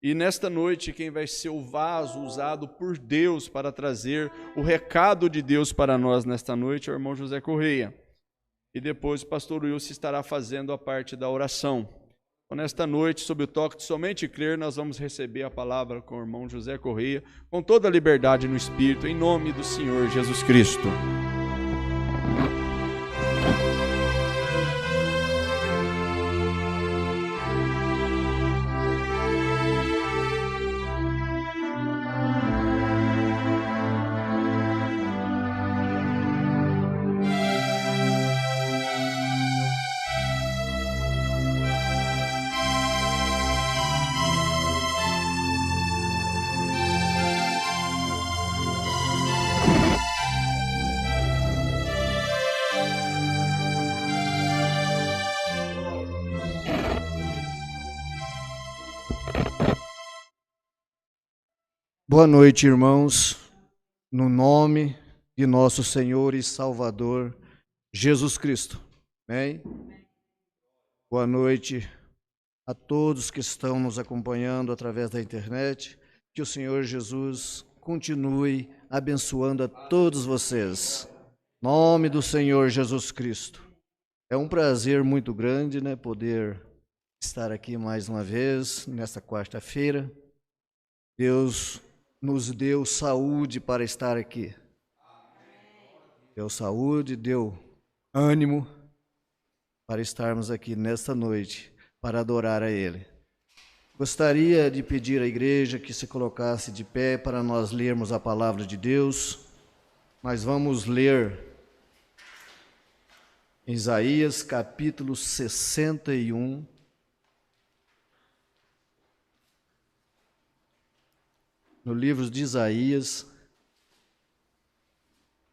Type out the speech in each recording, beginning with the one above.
E nesta noite, quem vai ser o vaso usado por Deus para trazer o recado de Deus para nós nesta noite é o irmão José Correia. E depois o pastor Wilson estará fazendo a parte da oração. Então, nesta noite, sob o toque de somente crer, nós vamos receber a palavra com o irmão José Correia, com toda a liberdade no Espírito, em nome do Senhor Jesus Cristo. Boa noite, irmãos, no nome de nosso Senhor e Salvador, Jesus Cristo. Amém? Boa noite a todos que estão nos acompanhando através da internet. Que o Senhor Jesus continue abençoando a todos vocês. Em nome do Senhor Jesus Cristo. É um prazer muito grande, poder estar aqui mais uma vez, nesta quarta-feira. Deus nos deu saúde para estar aqui. Deu saúde, deu ânimo para estarmos aqui nesta noite, para adorar a Ele. Gostaria de pedir à igreja que se colocasse de pé para nós lermos a palavra de Deus. Nós vamos ler Isaías capítulo 61. No livro de Isaías,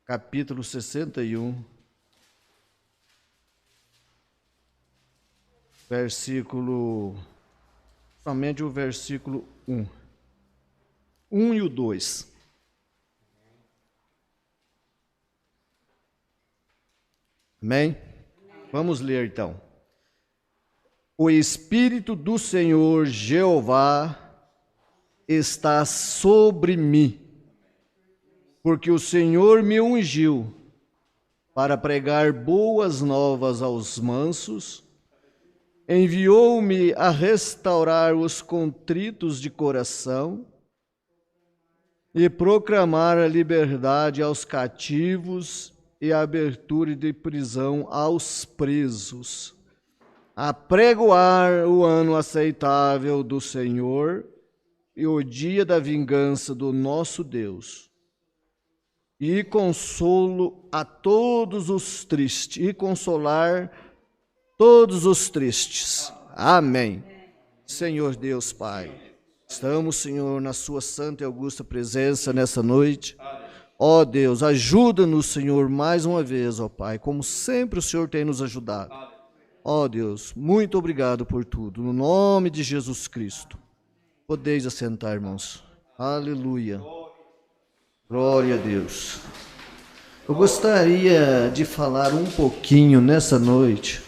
capítulo 61, somente o versículo 1. 1 e o 2. Amém? Vamos ler então. O Espírito do Senhor Jeová está sobre mim, porque o Senhor me ungiu para pregar boas novas aos mansos, enviou-me a restaurar os contritos de coração e proclamar a liberdade aos cativos e a abertura de prisão aos presos, a pregoar o ano aceitável do Senhor e o dia da vingança do nosso Deus, e consolo a todos os tristes, e consolar todos os tristes. Amém. Senhor Deus Pai, estamos, Senhor, na sua santa e augusta presença nessa noite. Ó Deus, ajuda-nos, Senhor, mais uma vez, ó Pai, como sempre o Senhor tem nos ajudado. Ó Deus, muito obrigado por tudo, no nome de Jesus Cristo. Podeis assentar, irmãos. Aleluia. Glória a Deus. Eu gostaria de falar um pouquinho nessa noite,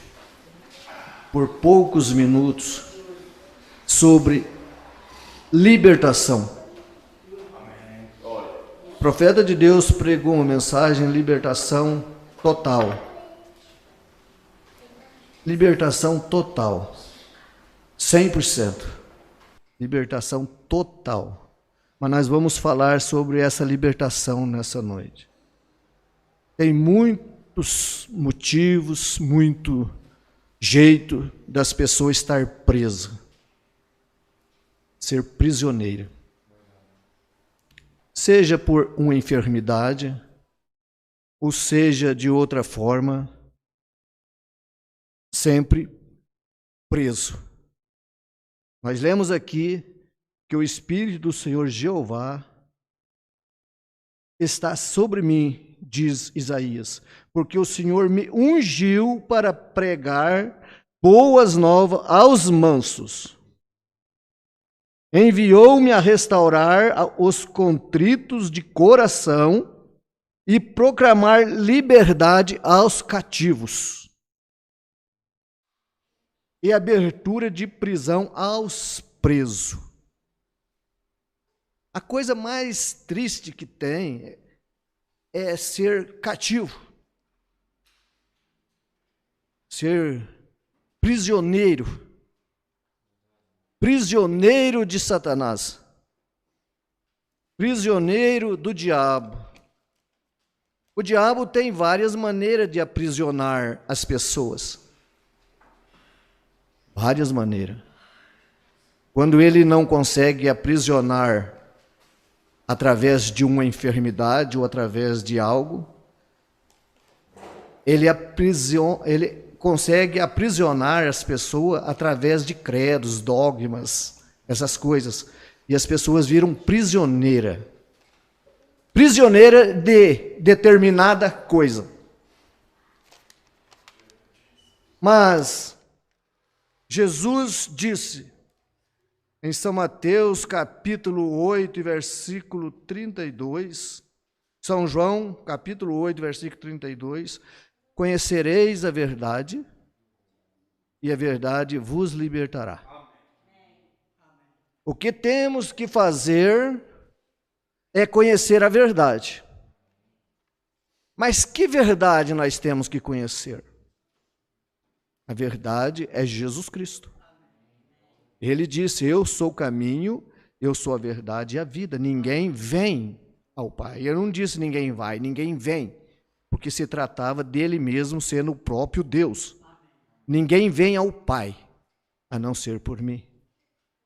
por poucos minutos, sobre libertação. O profeta de Deus pregou uma mensagem, libertação total. Libertação total. 100%. Libertação total. Mas nós vamos falar sobre essa libertação nessa noite. Tem muitos motivos, muito jeito das pessoas estar presas, ser prisioneira. Seja por uma enfermidade, ou seja de outra forma, sempre preso. Nós lemos aqui que o Espírito do Senhor Jeová está sobre mim, diz Isaías, porque o Senhor me ungiu para pregar boas novas aos mansos. Enviou-me a restaurar os contritos de coração e proclamar liberdade aos cativos e abertura de prisão aos presos. A coisa mais triste que tem é ser cativo, ser prisioneiro de Satanás, prisioneiro do diabo. O diabo tem várias maneiras de aprisionar as pessoas. Várias maneiras. Quando ele não consegue aprisionar através de uma enfermidade ou através de algo, ele consegue aprisionar as pessoas através de credos, dogmas, essas coisas. E as pessoas viram prisioneira de determinada coisa. Mas Jesus disse em São Mateus, capítulo 8, versículo 32, São João, capítulo 8, versículo 32, conhecereis a verdade, e a verdade vos libertará. O que temos que fazer é conhecer a verdade. Mas que verdade nós temos que conhecer? A verdade é Jesus Cristo. Ele disse, eu sou o caminho, eu sou a verdade e a vida. Ninguém vem ao Pai. Ele não disse ninguém vai, ninguém vem. Porque se tratava dele mesmo sendo o próprio Deus. Ninguém vem ao Pai, a não ser por mim.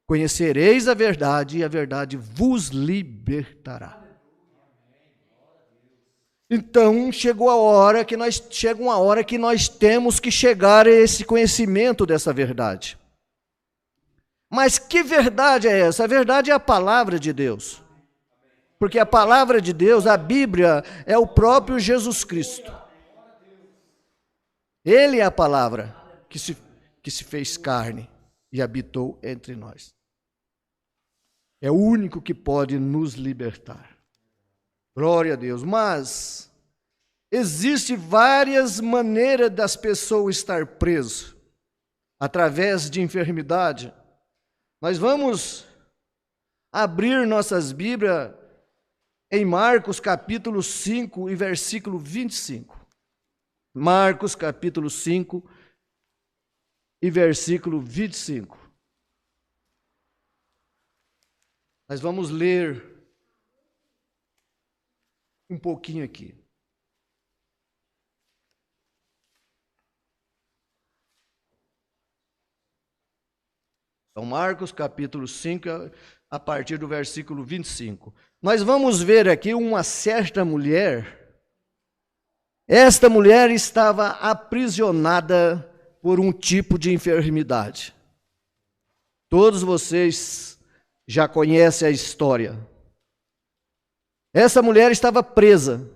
Conhecereis a verdade e a verdade vos libertará. Então, chega uma hora que nós temos que chegar a esse conhecimento dessa verdade. Mas que verdade é essa? A verdade é a palavra de Deus. Porque a palavra de Deus, a Bíblia, é o próprio Jesus Cristo. Ele é a palavra que se fez carne e habitou entre nós. É o único que pode nos libertar. Glória a Deus. Mas existem várias maneiras das pessoas estar presas. Através de enfermidade. Nós vamos abrir nossas Bíblias em Marcos capítulo 5 e versículo 25. Marcos capítulo 5 e versículo 25. Nós vamos ler um pouquinho aqui. São Marcos capítulo 5, a partir do versículo 25. Nós vamos ver aqui uma certa mulher. Esta mulher estava aprisionada por um tipo de enfermidade. Todos vocês já conhecem a história. Essa mulher estava presa.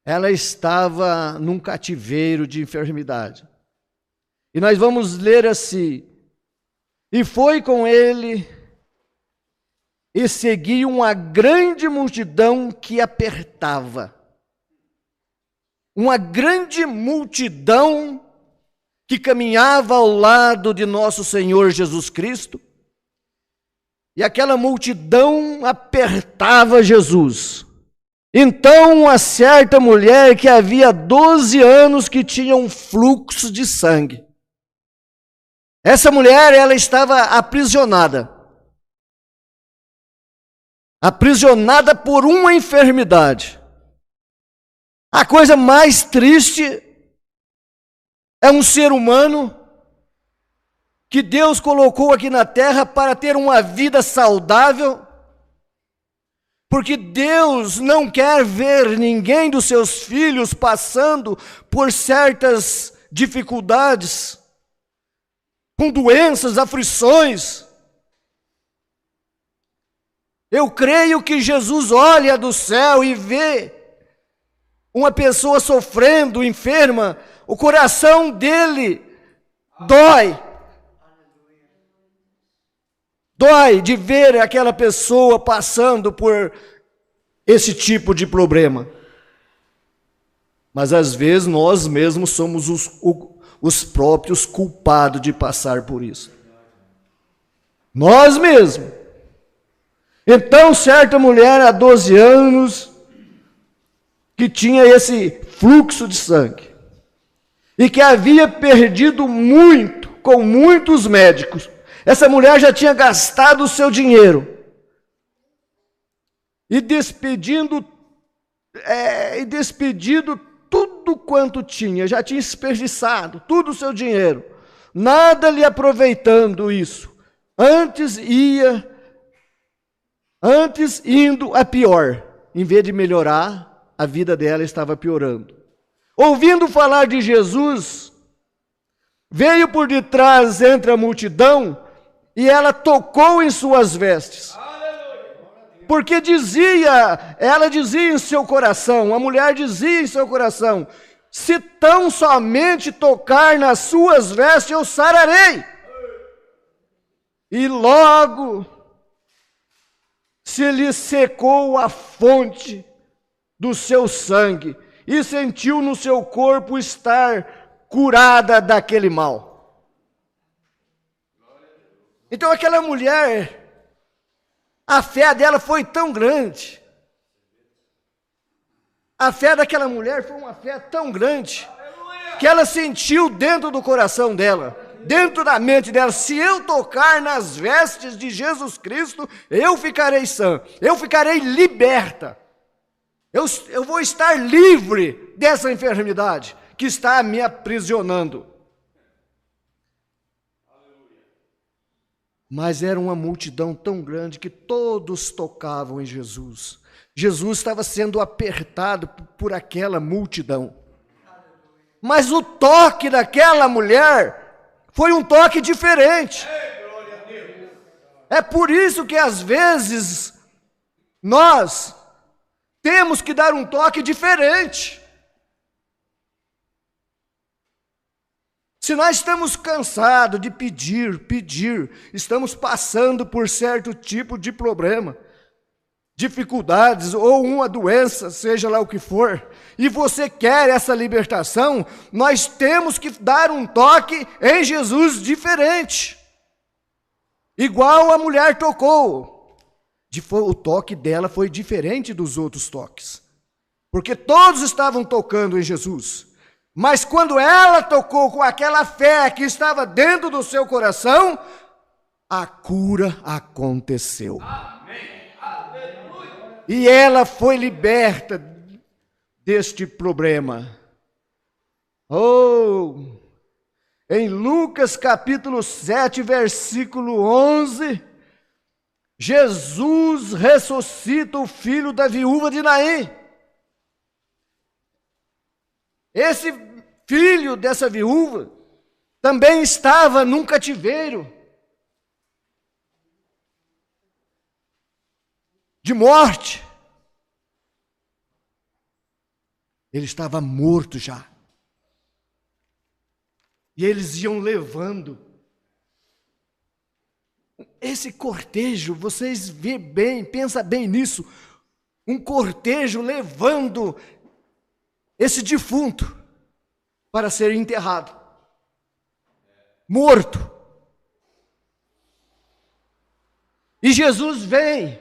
Ela estava num cativeiro de enfermidade. E nós vamos ler assim: e foi com ele, e seguia uma grande multidão que apertava. Uma grande multidão que caminhava ao lado de nosso Senhor Jesus Cristo. E aquela multidão apertava Jesus. Então, uma certa mulher que havia 12 anos que tinha um fluxo de sangue. Essa mulher, ela estava aprisionada. Aprisionada por uma enfermidade. A coisa mais triste é um ser humano que Deus colocou aqui na terra para ter uma vida saudável, porque Deus não quer ver ninguém dos seus filhos passando por certas dificuldades, com doenças, aflições. Eu creio que Jesus olha do céu e vê uma pessoa sofrendo, enferma, o coração dele dói. Dói de ver aquela pessoa passando por esse tipo de problema. Mas às vezes nós mesmos somos os próprios culpados de passar por isso. Nós mesmos. Então, certa mulher há 12 anos, que tinha esse fluxo de sangue, e que havia perdido muito, com muitos médicos. Essa mulher já tinha gastado o seu dinheiro, e despedido tudo quanto tinha, já tinha desperdiçado todo o seu dinheiro, nada lhe aproveitando isso, antes indo a pior, em vez de melhorar, a vida dela estava piorando. Ouvindo falar de Jesus, veio por detrás entre a multidão, e ela tocou em suas vestes. Porque ela dizia em seu coração, a mulher dizia em seu coração: se tão somente tocar nas suas vestes, eu sararei. E logo se lhe secou a fonte do seu sangue, e sentiu no seu corpo estar curada daquele mal. Então aquela mulher, a fé dela foi tão grande. A fé daquela mulher foi uma fé tão grande, que ela sentiu dentro do coração dela, dentro da mente dela: se eu tocar nas vestes de Jesus Cristo, eu ficarei sã, eu ficarei liberta. Eu vou estar livre dessa enfermidade que está me aprisionando. Mas era uma multidão tão grande que todos tocavam em Jesus. Jesus estava sendo apertado por aquela multidão. Mas o toque daquela mulher foi um toque diferente. É por isso que às vezes nós temos que dar um toque diferente. Se nós estamos cansados de pedir, estamos passando por certo tipo de problema, dificuldades ou uma doença, seja lá o que for, e você quer essa libertação, nós temos que dar um toque em Jesus diferente. Igual a mulher tocou. O toque dela foi diferente dos outros toques, porque todos estavam tocando em Jesus. Mas quando ela tocou com aquela fé que estava dentro do seu coração, a cura aconteceu. Amém. E ela foi liberta deste problema. Em Lucas capítulo 7, versículo 11, Jesus ressuscita o filho da viúva de Naim. Esse filho dessa viúva também estava num cativeiro de morte. Ele estava morto já. E eles iam levando esse cortejo, vocês vê bem, pensa bem nisso, um cortejo levando esse defunto para ser enterrado, morto. E Jesus vem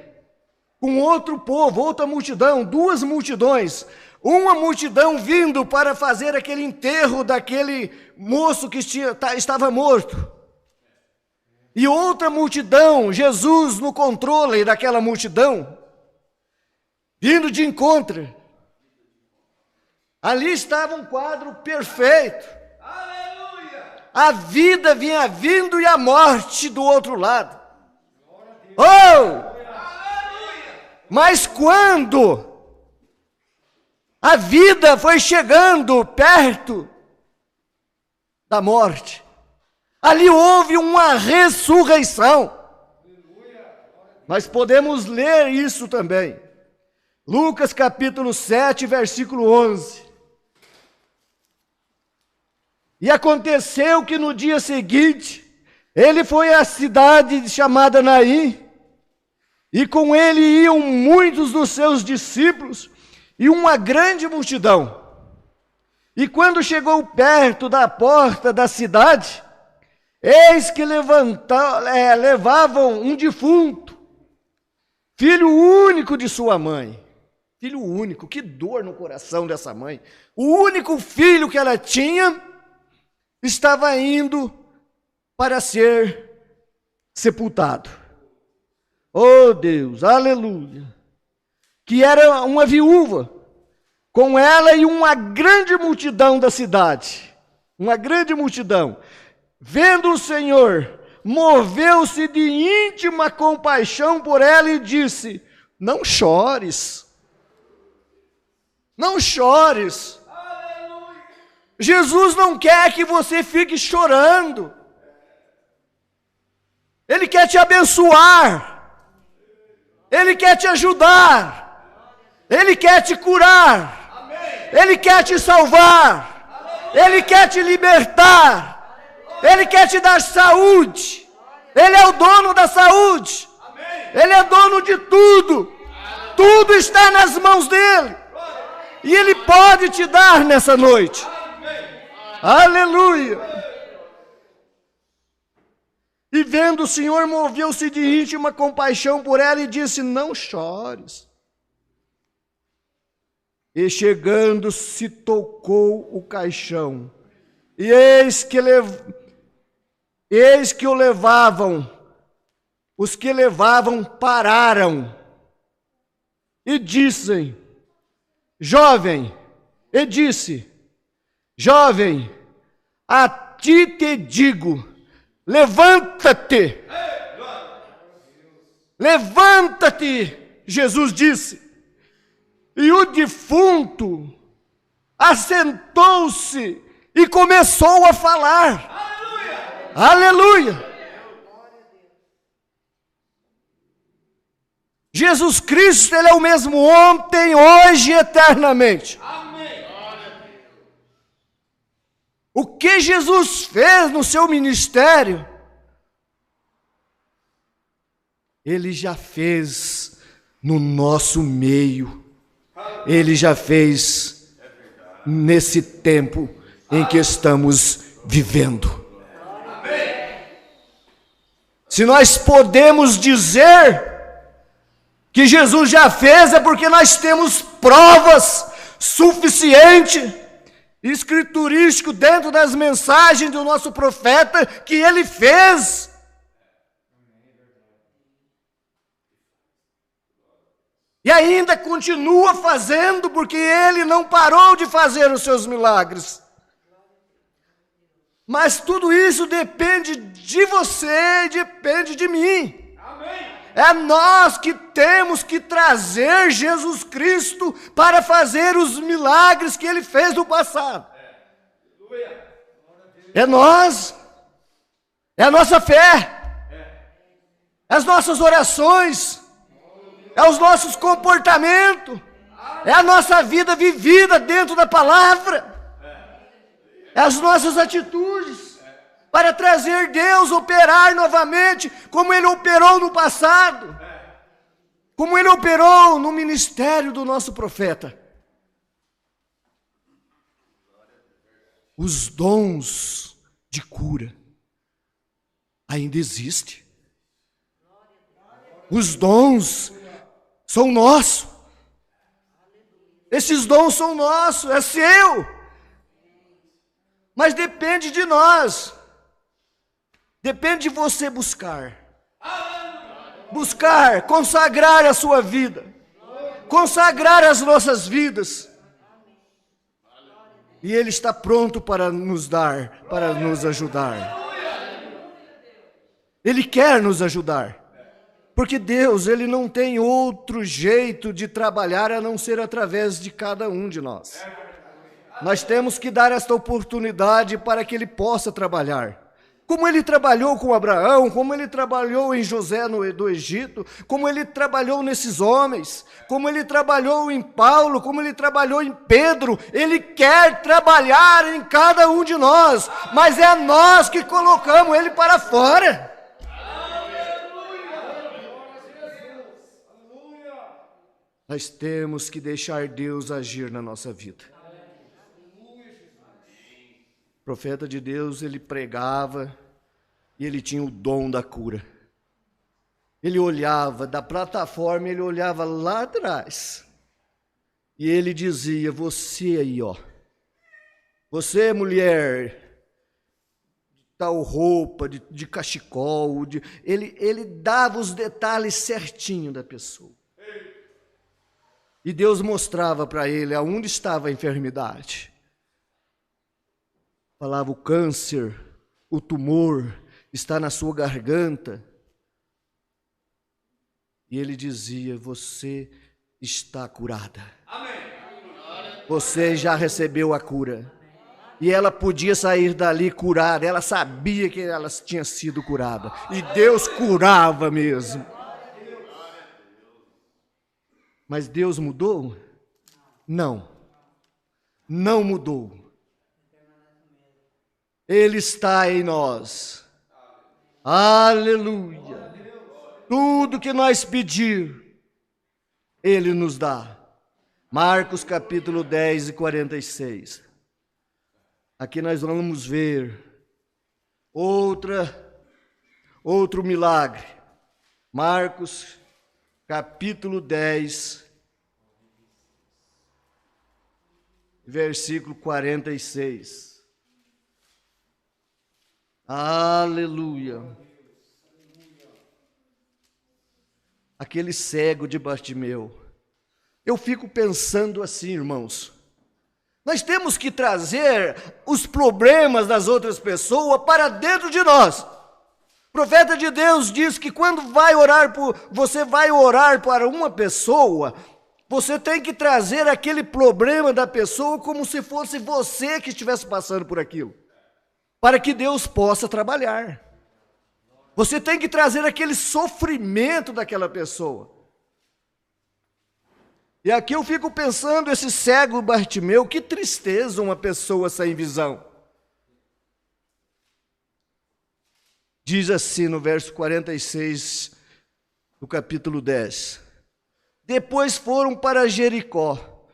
com outro povo, outra multidão, duas multidões. Uma multidão vindo para fazer aquele enterro daquele moço que estava morto. E outra multidão, Jesus no controle daquela multidão, vindo de encontro. Ali estava um quadro perfeito. Aleluia! A vida vinha vindo e a morte do outro lado. Mas quando a vida foi chegando perto da morte, ali houve uma ressurreição. Nós podemos ler isso também. Lucas capítulo 7, versículo 11. E aconteceu que no dia seguinte, ele foi à cidade chamada Naim, e com ele iam muitos dos seus discípulos e uma grande multidão. E quando chegou perto da porta da cidade, eis que levavam um defunto, filho único de sua mãe. Filho único, que dor no coração dessa mãe. O único filho que ela tinha estava indo para ser sepultado. Oh Deus, aleluia. Que era uma viúva, com ela e uma grande multidão da cidade. Uma grande multidão. Vendo o Senhor, moveu-se de íntima compaixão por ela e disse: não chores. Não chores. Aleluia. Jesus não quer que você fique chorando. Ele quer te abençoar. Ele quer te ajudar. Ele quer te curar. Ele quer te salvar. Ele quer te libertar. Ele quer te dar saúde. Ele é o dono da saúde. Ele é dono de tudo. Tudo está nas mãos dele. E Ele pode te dar nessa noite. Aleluia. E vendo o Senhor, moveu-se de íntima compaixão por ela e disse: não chores. E chegando-se, tocou o caixão. E eis que o levavam. Os que levavam pararam. E disse: jovem, a ti te digo, levanta-te. Levanta-te, Jesus disse. E o defunto assentou-se e começou a falar. Aleluia. Jesus Cristo, Ele é o mesmo ontem, hoje e eternamente. Amém. O que Jesus fez no seu ministério, Ele já fez no nosso meio. Ele já fez nesse tempo em que estamos vivendo. Se nós podemos dizer que Jesus já fez, é porque nós temos provas suficientes, escriturístico dentro das mensagens do nosso profeta, que ele fez. E ainda continua fazendo, porque ele não parou de fazer os seus milagres. Mas tudo isso depende de você, depende de mim. Amém. É nós que temos que trazer Jesus Cristo para fazer os milagres que Ele fez no passado. É nós. É a nossa fé. É as nossas orações. É os nossos comportamentos. É a nossa vida vivida dentro da palavra. É as nossas atitudes. Para trazer Deus operar novamente, como Ele operou no passado, como Ele operou no ministério do nosso profeta. Os dons de cura ainda existem. Os dons são nossos. Esses dons são nossos, é seu. Mas depende de nós. Depende de você buscar. Buscar, consagrar a sua vida. Consagrar as nossas vidas. E Ele está pronto para nos dar, para nos ajudar. Ele quer nos ajudar. Porque Deus, Ele não tem outro jeito de trabalhar a não ser através de cada um de nós. Nós temos que dar esta oportunidade para que Ele possa trabalhar. Como Ele trabalhou com Abraão, como Ele trabalhou em José do Egito, como Ele trabalhou nesses homens, como Ele trabalhou em Paulo, como Ele trabalhou em Pedro. Ele quer trabalhar em cada um de nós, mas é nós que colocamos Ele para fora. Nós temos que deixar Deus agir na nossa vida. O profeta de Deus, ele pregava e ele tinha o dom da cura. Ele olhava da plataforma, ele olhava lá atrás. E ele dizia: você aí, ó. Você, mulher, tal roupa, de cachecol. Ele dava os detalhes certinho da pessoa. E Deus mostrava para ele aonde estava a enfermidade. Falava: o câncer, o tumor está na sua garganta. E ele dizia: você está curada. Amém. Você já recebeu a cura. E ela podia sair dali curada. Ela sabia que ela tinha sido curada. E Deus curava mesmo. Mas Deus mudou? Não. Não mudou. Ele está em nós. Aleluia. Tudo que nós pedir, Ele nos dá. Marcos capítulo 10 e 46. Aqui nós vamos ver outro milagre. Marcos capítulo 10, versículo 46. Aleluia. Aquele cego de Bartimeu. Eu fico pensando assim, irmãos. Nós temos que trazer os problemas das outras pessoas para dentro de nós. O profeta de Deus diz que quando você vai orar para uma pessoa, você tem que trazer aquele problema da pessoa como se fosse você que estivesse passando por aquilo, para que Deus possa trabalhar. Você tem que trazer aquele sofrimento daquela pessoa. E aqui eu fico pensando, esse cego Bartimeu, que tristeza uma pessoa sem visão. Diz assim no verso 46 do capítulo 10. Depois foram para Jericó,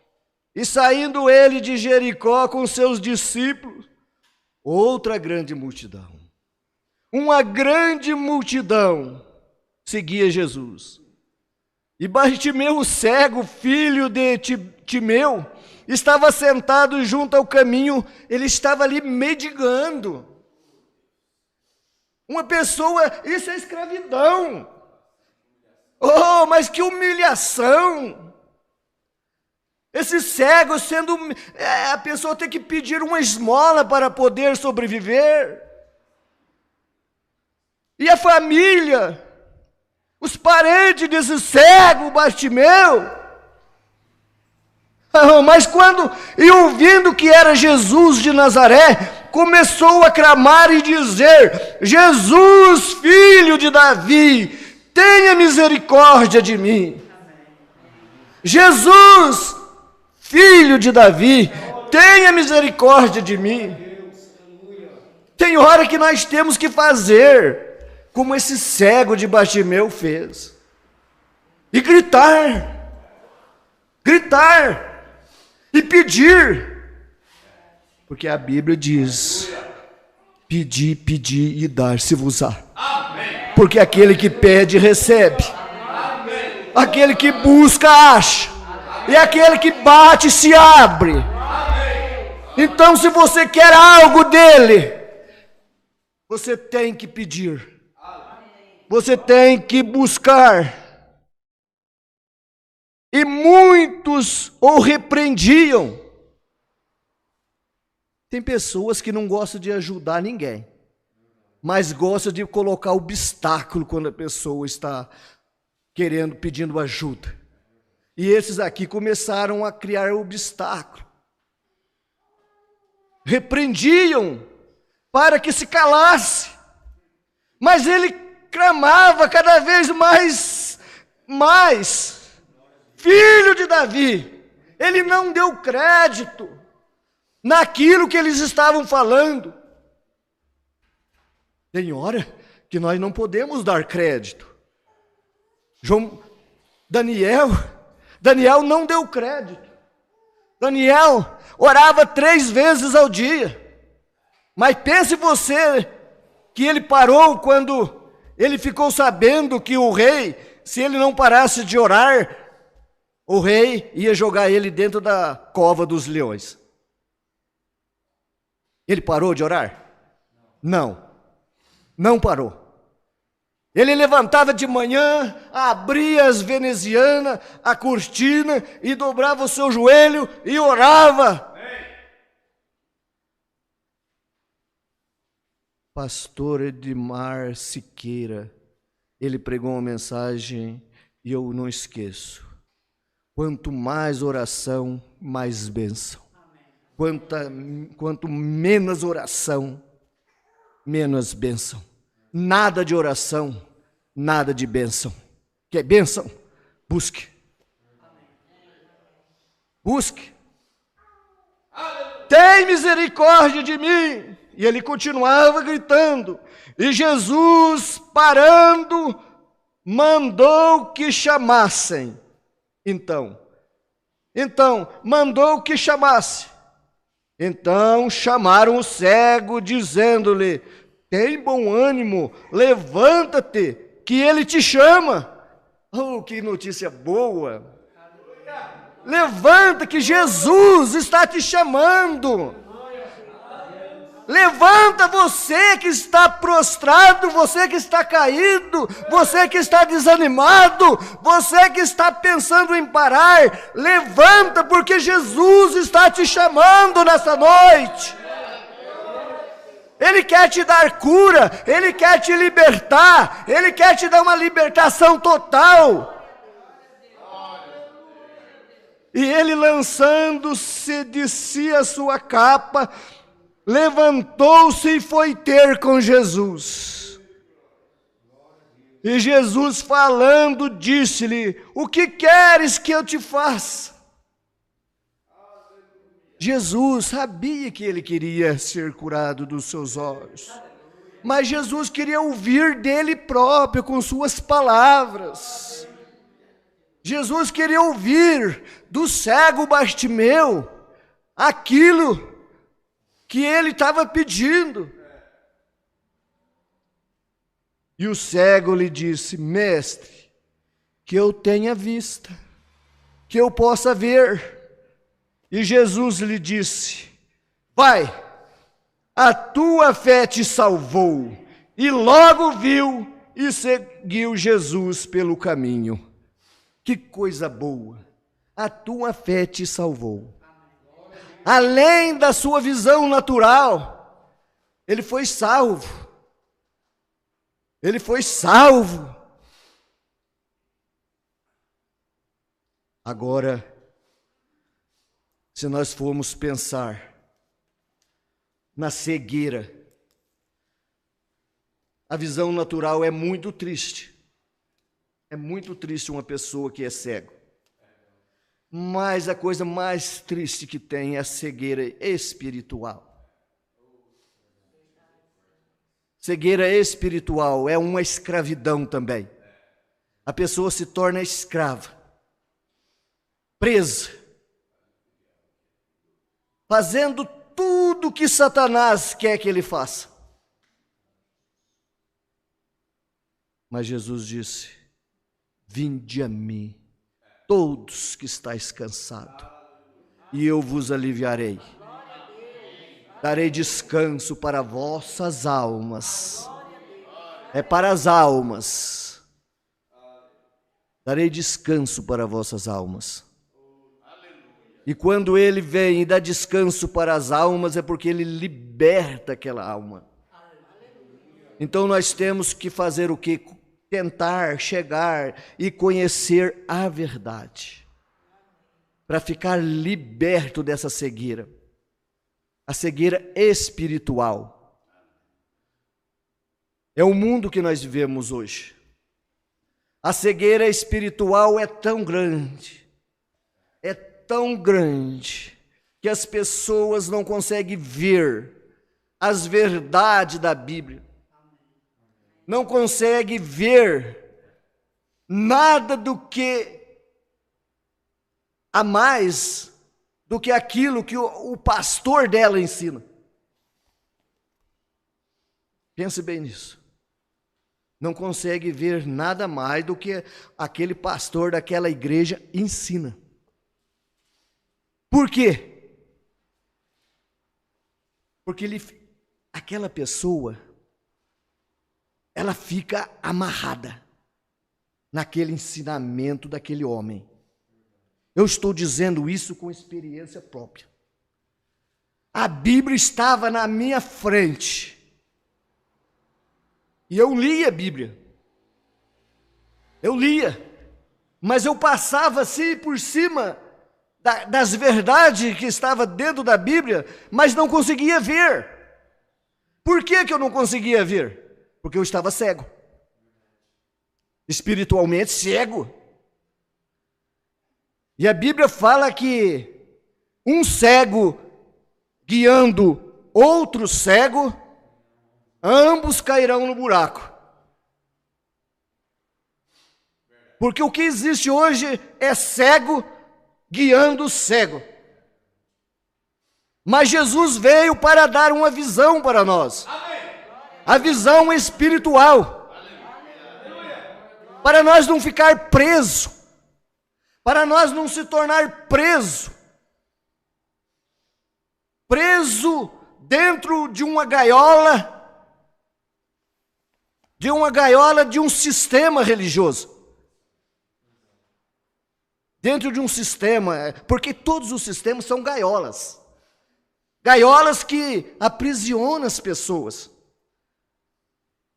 e saindo ele de Jericó com seus discípulos, outra grande multidão. Uma grande multidão seguia Jesus. E Bartimeu, o cego, filho de Timeu, estava sentado junto ao caminho, ele estava ali mendigando. Uma pessoa, isso é escravidão. Oh, mas que humilhação! Esse cego a pessoa tem que pedir uma esmola para poder sobreviver. E a família, os parentes desse cego Bartimeu. Mas ouvindo que era Jesus de Nazaré, começou a clamar e dizer: Jesus, filho de Davi, tenha misericórdia de mim. Jesus, filho de Davi, tenha misericórdia de mim. Tem hora que nós temos que fazer como esse cego de Bartimeu fez. E gritar e pedir. Porque a Bíblia diz: pedi e dar-se-vos-á. Porque aquele que pede, recebe. Aquele que busca, acha. E aquele que bate, se abre. Então, se você quer algo dele, você tem que pedir. Você tem que buscar. E muitos o repreendiam. Tem pessoas que não gostam de ajudar ninguém, mas gostam de colocar obstáculo quando a pessoa está pedindo ajuda. E esses aqui começaram a criar obstáculo. Repreendiam para que se calasse. Mas ele clamava cada vez mais. Filho de Davi. Ele não deu crédito naquilo que eles estavam falando. Tem hora que nós não podemos dar crédito. Daniel não deu crédito. Daniel orava 3 vezes ao dia. Mas pense você que ele parou quando ele ficou sabendo que o rei, se ele não parasse de orar, o rei ia jogar ele dentro da cova dos leões. Ele parou de orar? Não, não parou. Ele levantava de manhã, abria as venezianas, a cortina, e dobrava o seu joelho e orava. Pastor Edmar Siqueira, ele pregou uma mensagem e eu não esqueço. Quanto mais oração, mais bênção. Quanto menos oração, menos bênção. Nada de oração, nada de bênção. Quer bênção? Busque. Busque. Tem misericórdia de mim. E ele continuava gritando. E Jesus, parando, mandou que chamassem. Então, mandou que chamasse. Então chamaram o cego, dizendo-lhe: tem bom ânimo, levanta-te, que ele te chama. Oh, que notícia boa! Levanta, que Jesus está te chamando. Levanta, você que está prostrado, você que está caído, você que está desanimado, você que está pensando em parar. Levanta, porque Jesus está te chamando nessa noite. Ele quer te dar cura, Ele quer te libertar, Ele quer te dar uma libertação total. E ele, lançando-se de si a sua capa, levantou-se e foi ter com Jesus. E Jesus, falando, disse-lhe: o que queres que eu te faça? Jesus sabia que ele queria ser curado dos seus olhos, mas Jesus queria ouvir dele próprio, com suas palavras. Jesus queria ouvir do cego Bartimeu aquilo que ele estava pedindo. E o cego lhe disse: mestre, que eu tenha vista, que eu possa ver. E Jesus lhe disse: vai, a tua fé te salvou. E logo viu e seguiu Jesus pelo caminho. Que coisa boa! A tua fé te salvou. Além da sua visão natural, ele foi salvo. Ele foi salvo. Agora, se nós formos pensar na cegueira, a visão natural é muito triste. É muito triste uma pessoa que é cego. Mas a coisa mais triste que tem é a cegueira espiritual. Cegueira espiritual é uma escravidão também. A pessoa se torna escrava, presa, fazendo tudo que Satanás quer que ele faça. Mas Jesus disse: vinde a mim, todos que estáis cansados, e eu vos aliviarei. Darei descanso para vossas almas. É para as almas. Darei descanso para vossas almas. E quando ele vem e dá descanso para as almas, é porque ele liberta aquela alma. Então nós temos que fazer o quê? Tentar chegar e conhecer a verdade, para ficar liberto dessa cegueira, a cegueira espiritual. É o mundo que nós vivemos hoje. A cegueira espiritual é tão grande, que as pessoas não conseguem ver as verdades da Bíblia. Não consegue ver nada do que a mais do que aquilo que o pastor dela ensina. Pense bem nisso. não consegue ver nada mais do que aquele pastor daquela igreja ensina. Por quê? Porque aquela pessoa, ela fica amarrada naquele ensinamento daquele homem. Eu estou dizendo isso com experiência própria. A Bíblia estava na minha frente. E eu lia a Bíblia. Eu lia. Mas eu passava assim por cima das verdades que estavam dentro da Bíblia, mas não conseguia ver. Por que eu não conseguia ver? Porque eu estava cego. Espiritualmente cego. E a Bíblia fala que um cego guiando outro cego, ambos cairão no buraco. Porque o que existe hoje é cego guiando cego. Mas Jesus veio para dar uma visão para nós. A visão espiritual. Para nós não ficar preso. Para nós não se tornar preso dentro de uma gaiola de um sistema religioso. Dentro de um sistema, porque todos os sistemas são gaiolas. Gaiolas que aprisionam as pessoas.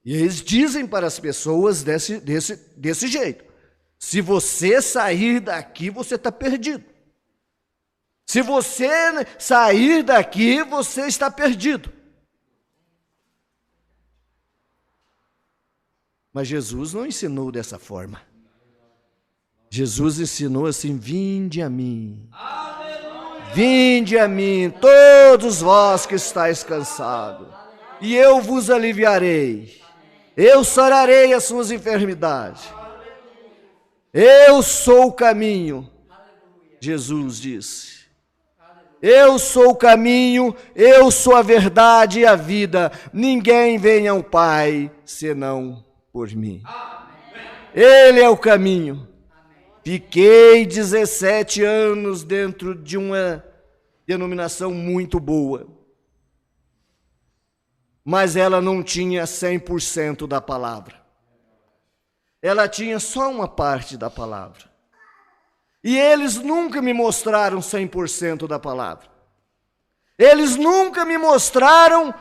E eles dizem para as pessoas desse jeito: se você sair daqui, você está perdido. Se você sair daqui, você está perdido. Mas Jesus não ensinou dessa forma. Jesus ensinou assim: vinde a mim. Vinde a mim, todos vós que estáis cansados, e eu vos aliviarei. Eu sararei as suas enfermidades. Eu sou o caminho, Jesus disse. Eu sou o caminho, eu sou a verdade e a vida. Ninguém vem ao Pai senão por mim. Ele é o caminho. Fiquei 17 anos dentro de uma denominação muito boa. Mas ela não tinha 100% da palavra. Ela tinha só uma parte da palavra. E eles nunca me mostraram 100% da palavra. Eles nunca me mostraram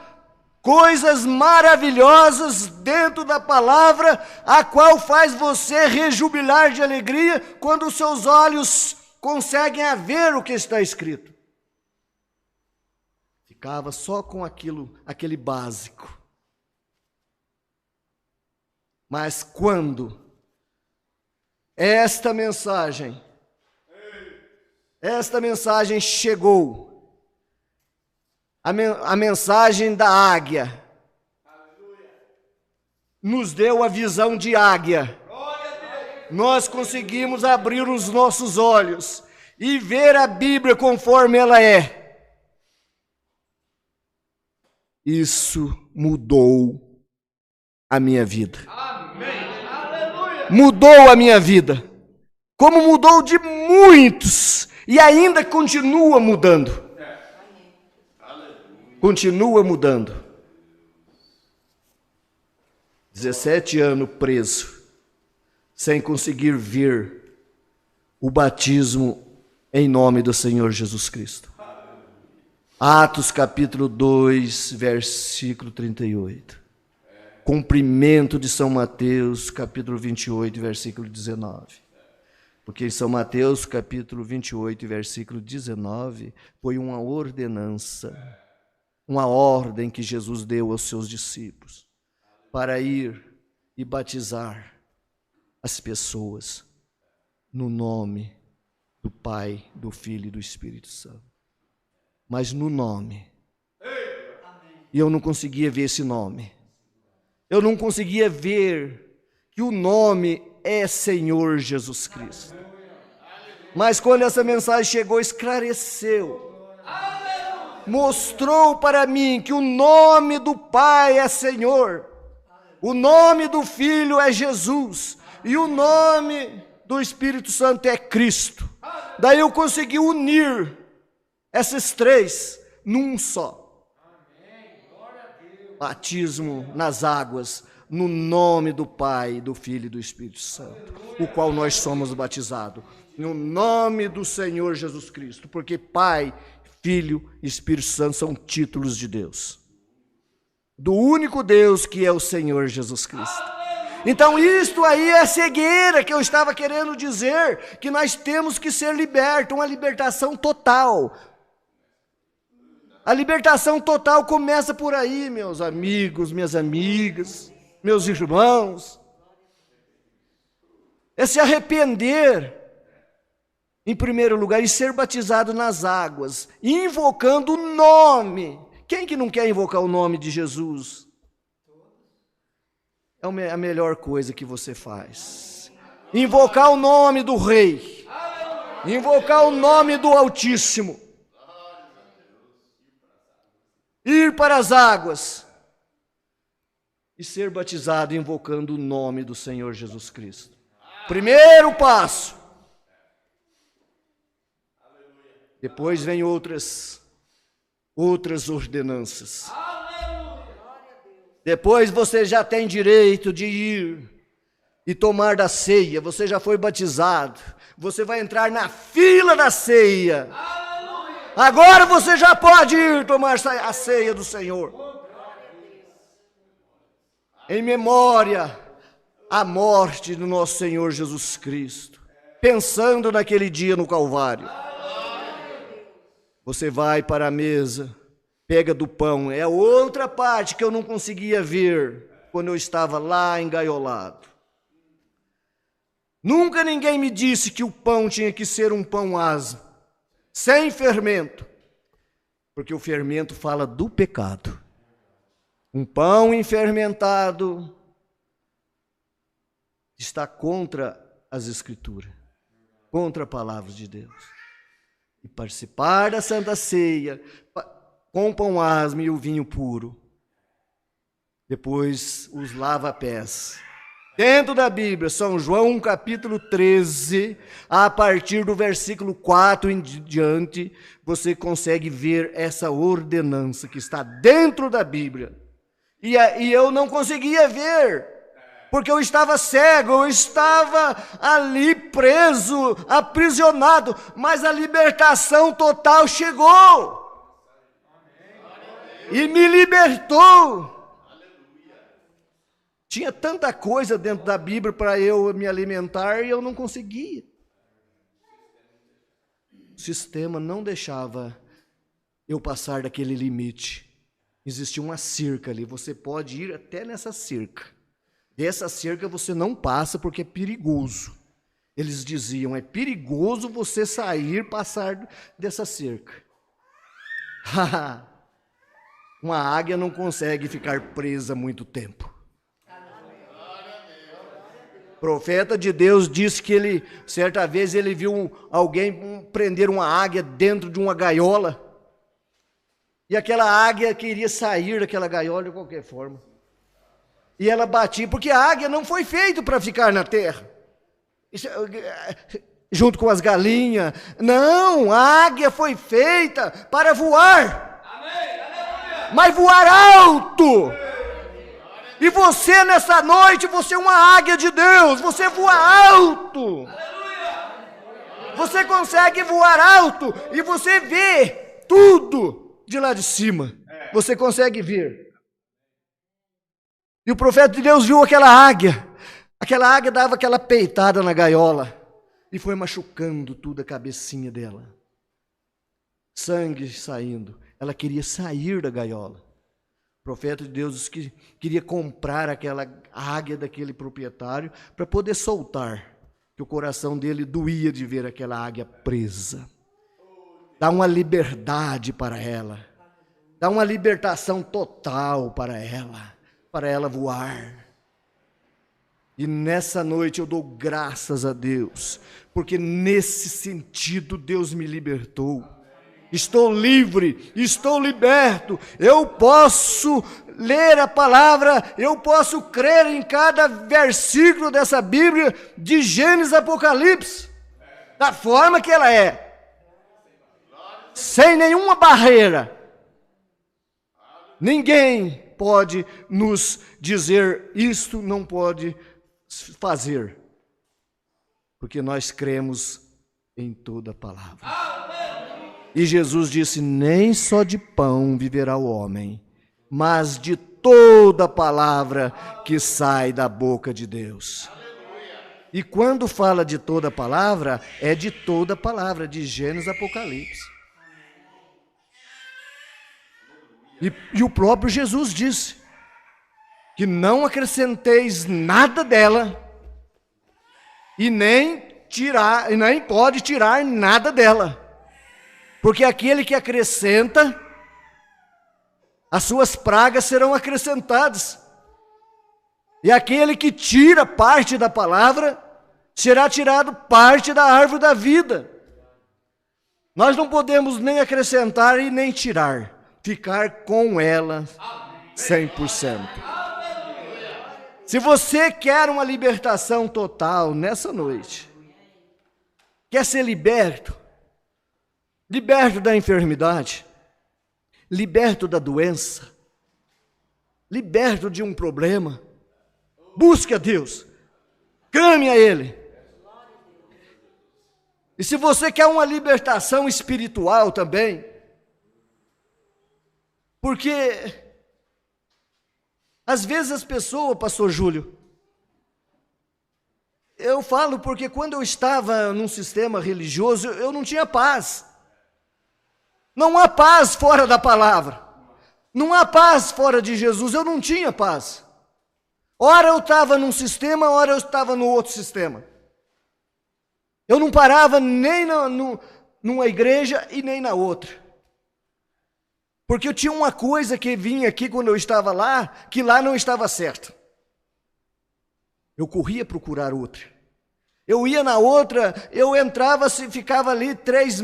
coisas maravilhosas dentro da palavra, a qual faz você rejubilar de alegria quando os seus olhos conseguem ver o que está escrito. Ficava só com aquele básico. Mas quando esta mensagem chegou, a mensagem da águia, nos deu a visão de águia. Nós conseguimos abrir os nossos olhos e ver a Bíblia conforme ela é. Isso mudou a minha vida. Mudou a minha vida. Como mudou de muitos. E ainda continua mudando. Continua mudando. 17 anos preso, sem conseguir ver o batismo em nome do Senhor Jesus Cristo. Atos capítulo 2, versículo 38. Cumprimento de São Mateus, capítulo 28, versículo 19. Porque em São Mateus, capítulo 28, versículo 19, foi uma ordenança, uma ordem que Jesus deu aos seus discípulos, para ir e batizar as pessoas no nome do Pai, do Filho e do Espírito Santo. Mas no nome. E eu não conseguia ver esse nome. Eu não conseguia ver que o nome é Senhor Jesus Cristo. Mas quando essa mensagem chegou, esclareceu. Mostrou para mim que o nome do Pai é Senhor. O nome do Filho é Jesus. E o nome do Espírito Santo é Cristo. Daí eu consegui unir esses três num só. Batismo nas águas, no nome do Pai, do Filho e do Espírito Santo, o qual nós somos batizados. No nome do Senhor Jesus Cristo, porque Pai, Filho e Espírito Santo são títulos de Deus. Do único Deus que é o Senhor Jesus Cristo. Então isto aí é cegueira que eu estava querendo dizer, que nós temos que ser libertos, uma libertação total. A libertação total começa por aí, meus amigos, minhas amigas, meus irmãos. É se arrepender, em primeiro lugar, e ser batizado nas águas, invocando o nome. Quem que não quer invocar o nome de Jesus? É a melhor coisa que você faz. Invocar o nome do Rei. Invocar o nome do Altíssimo. Ir para as águas. E ser batizado invocando o nome do Senhor Jesus Cristo. Primeiro passo. Depois vem outras ordenanças. Depois você já tem direito de ir e tomar da ceia. Você já foi batizado. Você vai entrar na fila da ceia. Agora você já pode ir tomar a ceia do Senhor. Em memória à morte do nosso Senhor Jesus Cristo. Pensando naquele dia no Calvário. Você vai para a mesa, pega do pão. É outra parte que eu não conseguia ver quando eu estava lá engaiolado. Nunca ninguém me disse que o pão tinha que ser um pão asmo, sem fermento, porque o fermento fala do pecado. Um pão infermentado está contra as Escrituras, contra a palavra de Deus. E participar da Santa Ceia com pão asmo e o vinho puro. Depois os lava-pés. Dentro da Bíblia, São João capítulo 13, a partir do versículo 4 em diante, você consegue ver essa ordenança que está dentro da Bíblia. E eu não conseguia ver, porque eu estava cego, eu estava ali preso, aprisionado, mas a libertação total chegou. E me libertou. Tinha tanta coisa dentro da Bíblia para eu me alimentar e eu não conseguia. O sistema não deixava eu passar daquele limite. Existia uma cerca ali, você pode ir até nessa cerca. Dessa cerca você não passa porque é perigoso. Eles diziam, é perigoso você sair, passar dessa cerca. Uma águia não consegue ficar presa muito tempo. O profeta de Deus disse que certa vez ele viu alguém prender uma águia dentro de uma gaiola. E aquela águia queria sair daquela gaiola de qualquer forma. E ela batia, porque a águia não foi feita para ficar na terra. Junto com as galinhas. Não, a águia foi feita para voar. Amém. Mas voar alto. E você nessa noite, você é uma águia de Deus, você voa alto. Você consegue voar alto e você vê tudo de lá de cima. Você consegue ver. E o profeta de Deus viu aquela águia. Aquela águia dava aquela peitada na gaiola e foi machucando tudo a cabecinha dela. Sangue saindo. Ela queria sair da gaiola. O profeta de Deus disse que queria comprar aquela águia daquele proprietário para poder soltar, que o coração dele doía de ver aquela águia presa. Dá uma liberdade para ela, dá uma libertação total para ela voar. E nessa noite eu dou graças a Deus, porque nesse sentido Deus me libertou. estou livre, estou liberto, eu posso ler a palavra, eu posso crer em cada versículo dessa Bíblia, de Gênesis a Apocalipse, da forma que ela é, sem nenhuma barreira. Ninguém pode nos dizer isto não pode fazer, porque nós cremos em toda a palavra. E Jesus disse: nem só de pão viverá o homem, mas de toda a palavra que sai da boca de Deus. E quando fala de toda a palavra, é de toda a palavra, de Gênesis a Apocalipse. E o próprio Jesus disse que não acrescenteis nada dela e nem pode tirar nada dela. Porque aquele que acrescenta, as suas pragas serão acrescentadas. E aquele que tira parte da palavra, será tirado parte da árvore da vida. Nós não podemos nem acrescentar e nem tirar, ficar com ela 100%. Se você quer uma libertação total nessa noite, quer ser liberto da enfermidade, liberto da doença, liberto de um problema, busque a Deus, clame a Ele. E se você quer uma libertação espiritual também, porque às vezes as pessoas, pastor Júlio, eu falo porque quando eu estava num sistema religioso, eu não tinha paz. Não há paz fora da palavra. Não há paz fora de Jesus, eu não tinha paz. Ora eu estava num sistema, ora eu estava no outro sistema. Eu não parava nem numa igreja e nem na outra. Porque eu tinha uma coisa que vinha aqui quando eu estava lá, que lá não estava certo. Eu corria procurar outra. Eu ia na outra, eu entrava, ficava ali 3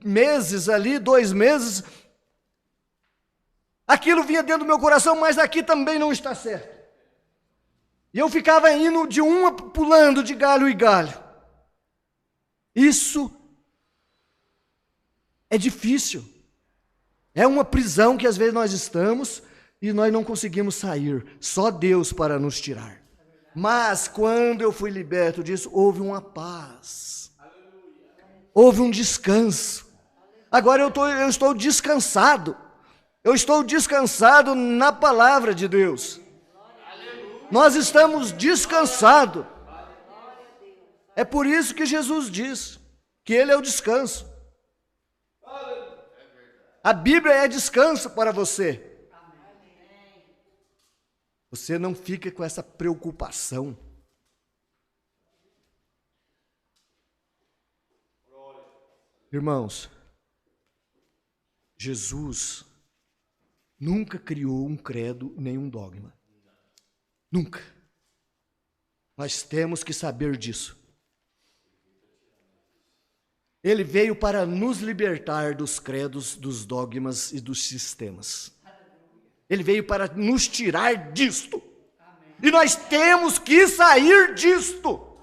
meses, ali 2 meses. Aquilo vinha dentro do meu coração, mas aqui também não está certo. E eu ficava indo de uma, pulando de galho em galho. Isso é difícil. É uma prisão que às vezes nós estamos e nós não conseguimos sair. Só Deus para nos tirar. Mas quando eu fui liberto disso, houve uma paz. Houve um descanso. Agora eu estou descansado. Eu estou descansado na palavra de Deus. Nós estamos descansados. É por isso que Jesus diz que Ele é o descanso. A Bíblia é descanso para você. Você não fica com essa preocupação. Irmãos, Jesus nunca criou um credo nem um dogma. Nunca. Nós temos que saber disso. Ele veio para nos libertar dos credos, dos dogmas e dos sistemas. Ele veio para nos tirar disto. E nós temos que sair disto.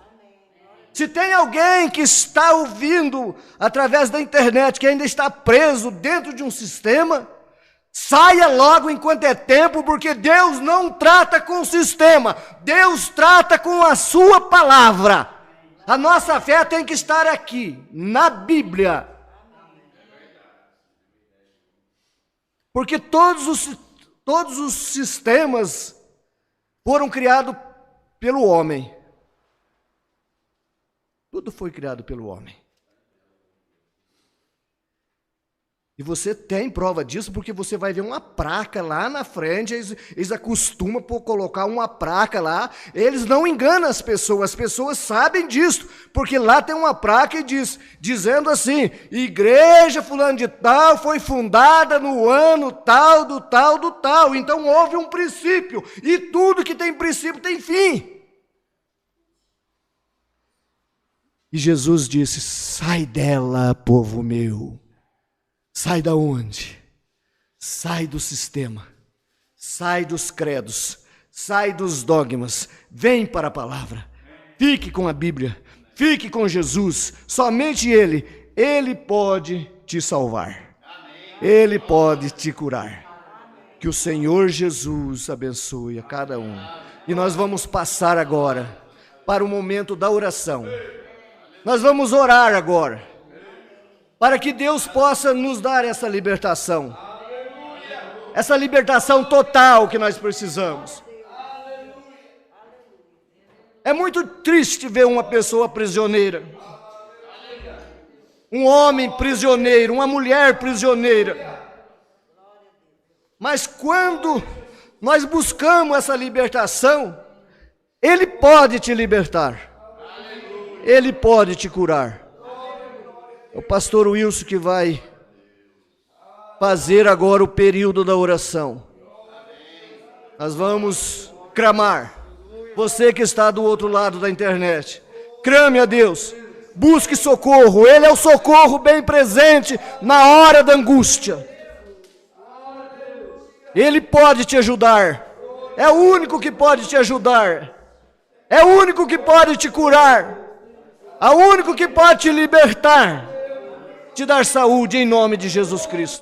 Se tem alguém que está ouvindo através da internet, que ainda está preso dentro de um sistema, saia logo enquanto é tempo, porque Deus não trata com o sistema, Deus trata com a sua palavra. A nossa fé tem que estar aqui, na Bíblia. Porque todos os sistemas foram criados pelo homem. Tudo foi criado pelo homem. E você tem prova disso porque você vai ver uma placa lá na frente, eles acostumam por colocar uma placa lá, eles não enganam as pessoas sabem disso, porque lá tem uma placa dizendo assim, igreja fulano de tal foi fundada no ano tal, do tal, então houve um princípio, e tudo que tem princípio tem fim. E Jesus disse, sai dela, povo meu. Sai da onde? Sai do sistema, sai dos credos, sai dos dogmas, vem para a palavra, fique com a Bíblia, fique com Jesus, somente Ele pode te salvar, Ele pode te curar. Que o Senhor Jesus abençoe a cada um. E nós vamos passar agora para o momento da oração. Nós vamos orar agora, para que Deus possa nos dar essa libertação total que nós precisamos. É muito triste ver uma pessoa prisioneira, um homem prisioneiro, uma mulher prisioneira. Mas quando nós buscamos essa libertação, Ele pode te libertar, Ele pode te curar. É o pastor Wilson que vai fazer agora o período da oração. Nós vamos clamar. Você que está do outro lado da internet, clame a Deus, busque socorro. Ele é o socorro bem presente na hora da angústia. Ele pode te ajudar, é o único que pode te ajudar, é o único que pode te curar, é o único que pode te libertar, te dar saúde em nome de Jesus Cristo.